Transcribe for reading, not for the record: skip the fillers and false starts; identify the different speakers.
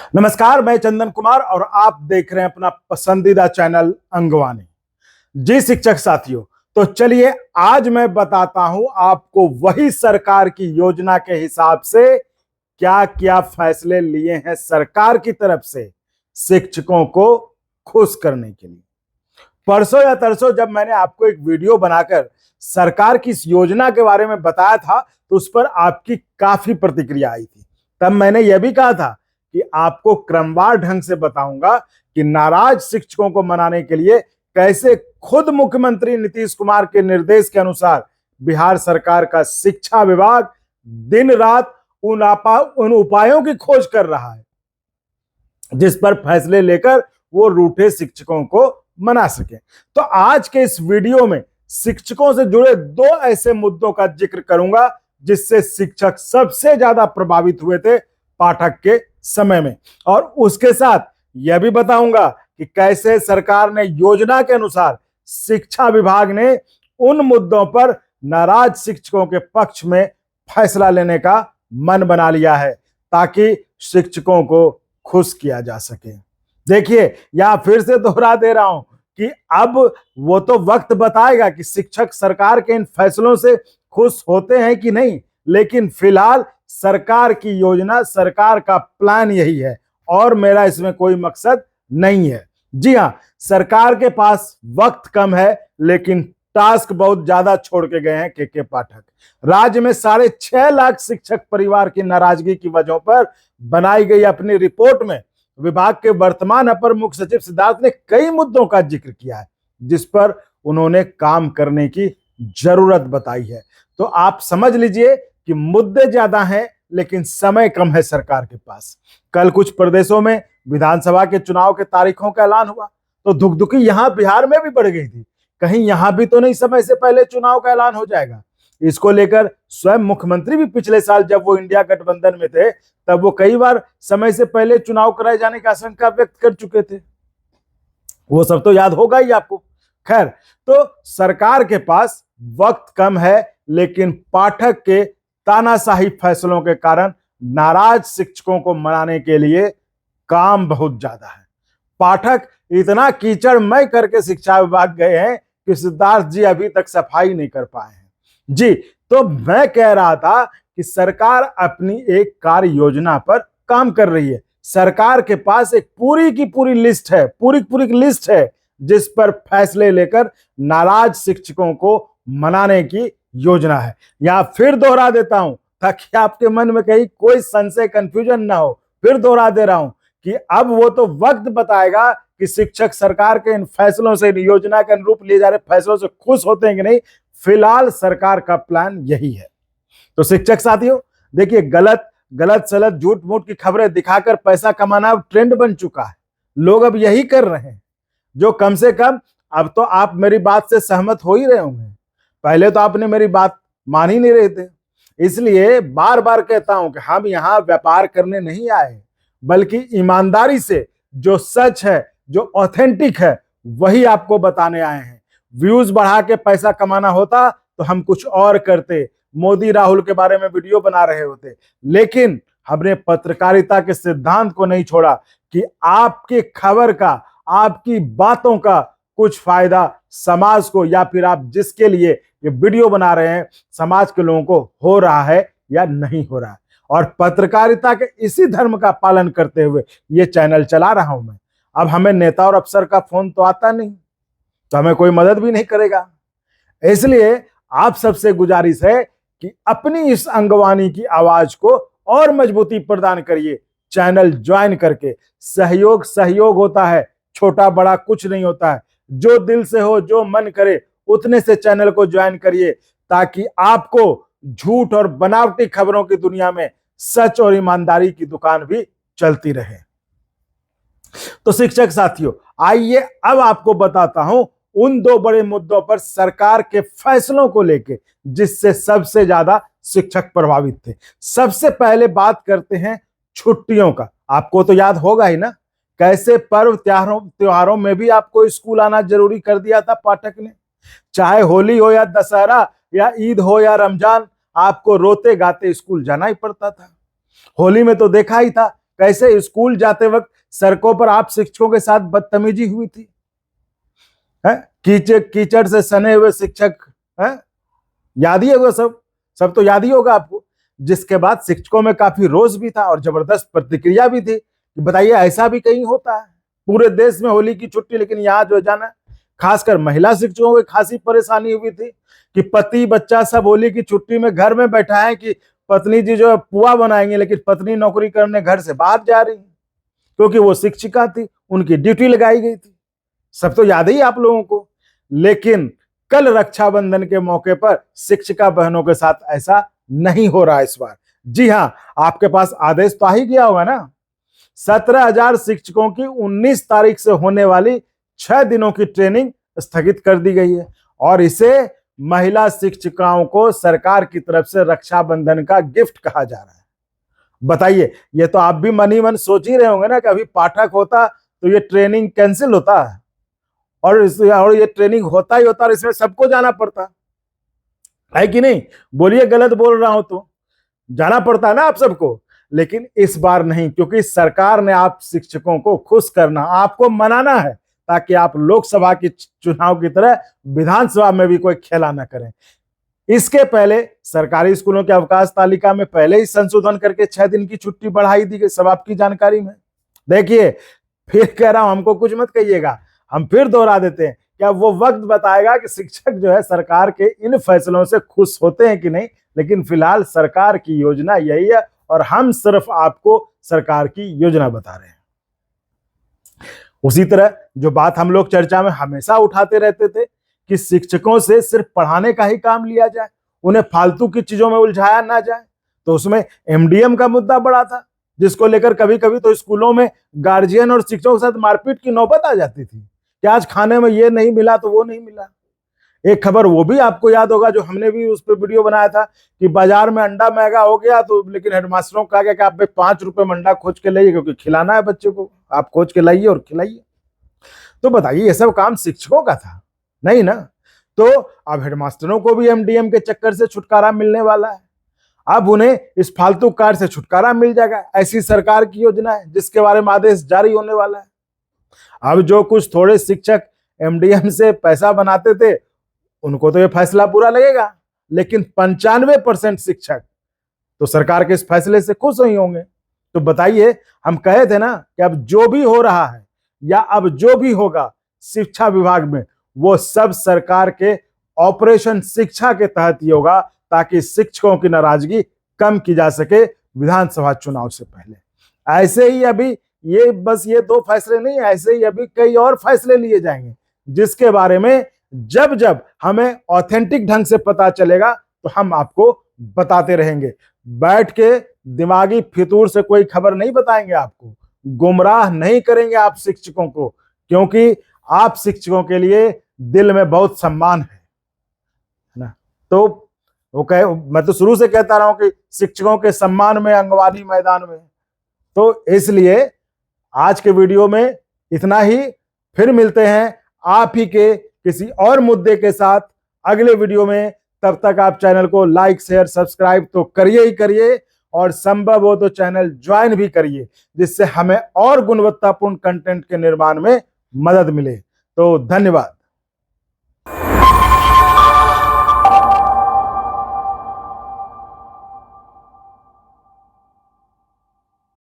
Speaker 1: नमस्कार, मैं चंदन कुमार और आप देख रहे हैं अपना पसंदीदा चैनल अंगवानी। जी शिक्षक साथियों, तो चलिए आज मैं बताता हूं आपको वही सरकार की योजना के हिसाब से क्या क्या फैसले लिए हैं सरकार की तरफ से शिक्षकों को खुश करने के लिए। परसों या तरसों जब मैंने आपको एक वीडियो बनाकर सरकार की इस योजना के बारे में बताया था तो उस पर आपकी काफी प्रतिक्रिया आई थी। तब मैंने यह भी कहा था कि आपको क्रमवार ढंग से बताऊंगा कि नाराज शिक्षकों को मनाने के लिए कैसे खुद मुख्यमंत्री नीतीश कुमार के निर्देश के अनुसार बिहार सरकार का शिक्षा विभाग दिन रात उन उपायों की खोज कर रहा है जिस पर फैसले लेकर वो रूठे शिक्षकों को मना सके। तो आज के इस वीडियो में शिक्षकों से जुड़े दो ऐसे मुद्दों का जिक्र करूंगा जिससे शिक्षक सबसे ज्यादा प्रभावित हुए थे पाठक के समय में, और उसके साथ यह भी बताऊंगा कि कैसे सरकार ने योजना के अनुसार शिक्षा विभाग ने उन मुद्दों पर नाराज शिक्षकों के पक्ष में फैसला लेने का मन बना लिया है ताकि शिक्षकों को खुश किया जा सके। देखिए, यहां फिर से दोहरा दे रहा हूं कि अब वो तो वक्त बताएगा कि शिक्षक सरकार के इन फैसलों से खुश होते हैं कि नहीं, लेकिन फिलहाल सरकार की योजना, सरकार का प्लान यही है और मेरा इसमें कोई मकसद नहीं है। जी हां, सरकार के पास वक्त कम है लेकिन टास्क बहुत ज्यादा छोड़ के गए हैं के पाठक। राज्य में 6.5 लाख शिक्षक परिवार की नाराजगी की वजहों पर बनाई गई अपनी रिपोर्ट में विभाग के वर्तमान अपर मुख्य सचिव सिद्धार्थ ने कई मुद्दों का जिक्र किया है जिस पर उन्होंने काम करने की जरूरत बताई है। तो आप समझ लीजिए कि मुद्दे ज्यादा हैं लेकिन समय कम है सरकार के पास। कल कुछ प्रदेशों में विधानसभा के चुनाव के तारीखों का ऐलान हुआ तो धुकधुकी यहां बिहार में भी बढ़ गई थी। कहीं यहां भी तो नहीं समय से पहले चुनाव का ऐलान हो जाएगा। इसको लेकर स्वयं मुख्यमंत्री भी पिछले साल जब वो इंडिया गठबंधन में थे तब वो कई बार समय से पहले चुनाव कराए जाने की आशंका व्यक्त कर चुके थे। वो सब तो याद होगा ही आपको। खैर, तो सरकार के पास वक्त कम है लेकिन पाठक के तानाशाही फैसलों के कारण नाराज शिक्षकों को मनाने के लिए काम बहुत ज्यादा है। पाठक इतना कीचड़मय करके शिक्षा विभाग गए हैं कि सिद्धार्थ जी अभी तक सफाई नहीं कर पाए हैं। जी, तो मैं कह रहा था कि सरकार अपनी एक कार्य योजना पर काम कर रही है। सरकार के पास एक पूरी की पूरी लिस्ट है, पूरी लिस्ट है जिस पर फैसले लेकर नाराज शिक्षकों को मनाने की योजना है। यहां फिर दोहरा देता हूं ताकि आपके मन में कहीं कोई संशय, कंफ्यूजन ना हो। फिर दोहरा दे रहा हूं कि अब वो तो वक्त बताएगा कि शिक्षक सरकार के इन फैसलों से, योजना के अनुरूप लिए जा रहे फैसलों से खुश होते हैं कि नहीं। फिलहाल सरकार का प्लान यही है। तो शिक्षक साथियों, देखिए, गलत सलत झूठ मूठ की खबरें दिखाकर पैसा कमाना अब ट्रेंड बन चुका है। लोग अब यही कर रहे हैं जो कम से कम अब तो आप मेरी बात से सहमत हो ही रहे होंगे। पहले तो आपने मेरी बात मान ही नहीं रहे थे। इसलिए बार बार कहता हूं कि हम यहां व्यापार करने नहीं आए बल्कि ईमानदारी से जो सच है, जो ऑथेंटिक है, वही आपको बताने आए हैं। व्यूज बढ़ा के पैसा कमाना होता तो हम कुछ और करते, मोदी राहुल के बारे में वीडियो बना रहे होते, लेकिन हमने पत्रकारिता के सिद्धांत को नहीं छोड़ा कि आपकी खबर का, आपकी बातों का कुछ फायदा समाज को, या फिर आप जिसके लिए ये वीडियो बना रहे हैं समाज के लोगों को हो रहा है या नहीं हो रहा है। और पत्रकारिता के इसी धर्म का पालन करते हुए ये चैनल चला रहा हूं मैं। अब हमें नेता और अफसर का फोन तो आता नहीं, तो हमें कोई मदद भी नहीं करेगा। इसलिए आप सबसे गुजारिश है कि अपनी इस अंगवानी की आवाज को और मजबूती प्रदान करिए। चैनल ज्वाइन करके सहयोग होता है, छोटा बड़ा कुछ नहीं होता है। जो दिल से हो, जो मन करे उतने से चैनल को ज्वाइन करिए ताकि आपको झूठ और बनावटी खबरों की दुनिया में सच और ईमानदारी की दुकान भी चलती रहे। तो शिक्षक साथियों, आइए अब आपको बताता हूं उन दो बड़े मुद्दों पर सरकार के फैसलों को लेकर जिससे सबसे ज्यादा शिक्षक प्रभावित थे। सबसे पहले बात करते हैं छुट्टियों का। आपको तो याद होगा ही ना, कैसे पर्व त्योहारों में भी आपको स्कूल आना जरूरी कर दिया था पाठक ने। चाहे होली हो या दशहरा या ईद हो या रमजान, आपको रोते गाते स्कूल जाना ही पड़ता था। होली में तो देखा ही था कैसे स्कूल जाते वक्त सड़कों पर आप शिक्षकों के साथ बदतमीजी हुई थी, है? कीचड़ से सने हुए शिक्षक, है? याद ही होगा, सब तो याद ही होगा आपको। जिसके बाद शिक्षकों में काफी रोष भी था और जबरदस्त प्रतिक्रिया भी थी कि बताइए ऐसा भी कहीं होता है, पूरे देश में होली की छुट्टी, लेकिन यहाँ जो जाना, खासकर महिला शिक्षकों को खासी परेशानी हुई थी कि पति बच्चा सब होली की छुट्टी में घर में बैठा है कि पत्नी जी जो है पुआ बनाएंगे, लेकिन पत्नी नौकरी करने घर से बाहर जा रही क्योंकि वो शिक्षिका थी, उनकी ड्यूटी लगाई गई थी। सब तो याद ही आप लोगों को। लेकिन कल रक्षाबंधन के मौके पर शिक्षिका बहनों के साथ ऐसा नहीं हो रहा इस बार। जी हां, आपके पास आदेश तो आ ही गया होगा ना। 17,000 शिक्षकों की 19 तारीख से होने वाली 6 दिनों की ट्रेनिंग स्थगित कर दी गई है और इसे महिला शिक्षिकाओं को सरकार की तरफ से रक्षाबंधन का गिफ्ट कहा जा रहा है। बताइए, ये तो आप भी मन ही मन सोच ही रहे होंगे ना कि अभी पाठक होता तो ये ट्रेनिंग कैंसिल होता है और ये ट्रेनिंग होता ही होता और इसमें सबको जाना पड़ता है कि नहीं? बोलिए गलत बोल रहा हूं तो जाना पड़ता है ना आप सबको। लेकिन इस बार नहीं, क्योंकि सरकार ने आप शिक्षकों को खुश करना, आपको मनाना है ताकि आप लोकसभा की चुनाव की तरह विधानसभा में भी कोई खेला ना करें। इसके पहले सरकारी स्कूलों के अवकाश तालिका में पहले ही संशोधन करके 6 दिन की छुट्टी बढ़ाई दी गई, सब आपकी जानकारी में। देखिए, फिर कह रहा हूं, हमको कुछ मत कहिएगा, हम फिर दोहरा देते हैं, क्या वो वक्त बताएगा कि शिक्षक जो है सरकार के इन फैसलों से खुश होते हैं कि नहीं। लेकिन फिलहाल सरकार की योजना यही है और हम सिर्फ आपको सरकार की योजना बता रहे हैं। उसी तरह जो बात हम लोग चर्चा में हमेशा उठाते रहते थे कि शिक्षकों से सिर्फ पढ़ाने का ही काम लिया जाए, उन्हें फालतू की चीजों में उलझाया ना जाए, तो उसमें एमडीएम का मुद्दा बड़ा था, जिसको लेकर कभी कभी तो स्कूलों में गार्जियन और शिक्षकों के साथ मारपीट की नौबत आ जाती थी कि आज खाने में ये नहीं मिला तो वो नहीं मिला। एक खबर वो भी आपको याद होगा जो हमने भी उस पर वीडियो बनाया था कि बाजार में अंडा महंगा हो गया, तो लेकिन हेडमास्टरों को कहा गया कि आप 5 रुपए में अंडा खोज के लाइए, क्योंकि खिलाना है बच्चे को, आप खोज के लाइए और खिलाइए। तो बताइए, ये सब काम शिक्षकों का था नहीं ना? तो अब हेडमास्टरों को भी एमडीएम के चक्कर से छुटकारा मिलने वाला है। अब उन्हें इस फालतू कार्य से छुटकारा मिल जाएगा। ऐसी सरकार की योजना है जिसके बारे में आदेश जारी होने वाला है। अब जो कुछ थोड़े शिक्षक एमडीएम से पैसा बनाते थे उनको तो ये फैसला बुरा लगेगा, लेकिन 95% शिक्षक तो सरकार के इस फैसले से खुश नहीं होंगे। तो बताइए, हम कहे थे ना कि अब जो भी हो रहा है या अब जो भी होगा शिक्षा विभाग में, वो सब सरकार के ऑपरेशन शिक्षा के तहत ही होगा, ताकि शिक्षकों की नाराजगी कम की जा सके विधानसभा चुनाव से पहले। ऐसे ही अभी ये बस ये 2 फैसले नहीं, ऐसे ही अभी कई और फैसले लिए जाएंगे, जिसके बारे में जब जब हमें ऑथेंटिक ढंग से पता चलेगा तो हम आपको बताते रहेंगे। बैठ के दिमागी फितूर से कोई खबर नहीं बताएंगे, आपको गुमराह नहीं करेंगे आप शिक्षकों को, क्योंकि आप शिक्षकों के लिए दिल में बहुत सम्मान है ना। तो मैं तो शुरू से कहता रहा हूं कि शिक्षकों के सम्मान में अंगवानी मैदान में। तो इसलिए आज के वीडियो में इतना ही, फिर मिलते हैं आप ही के किसी और मुद्दे के साथ अगले वीडियो में। तब तक आप चैनल को लाइक शेयर सब्सक्राइब तो करिए ही करिए, और संभव हो तो चैनल ज्वाइन भी करिए, जिससे हमें और गुणवत्तापूर्ण कंटेंट के निर्माण में मदद मिले। तो धन्यवाद।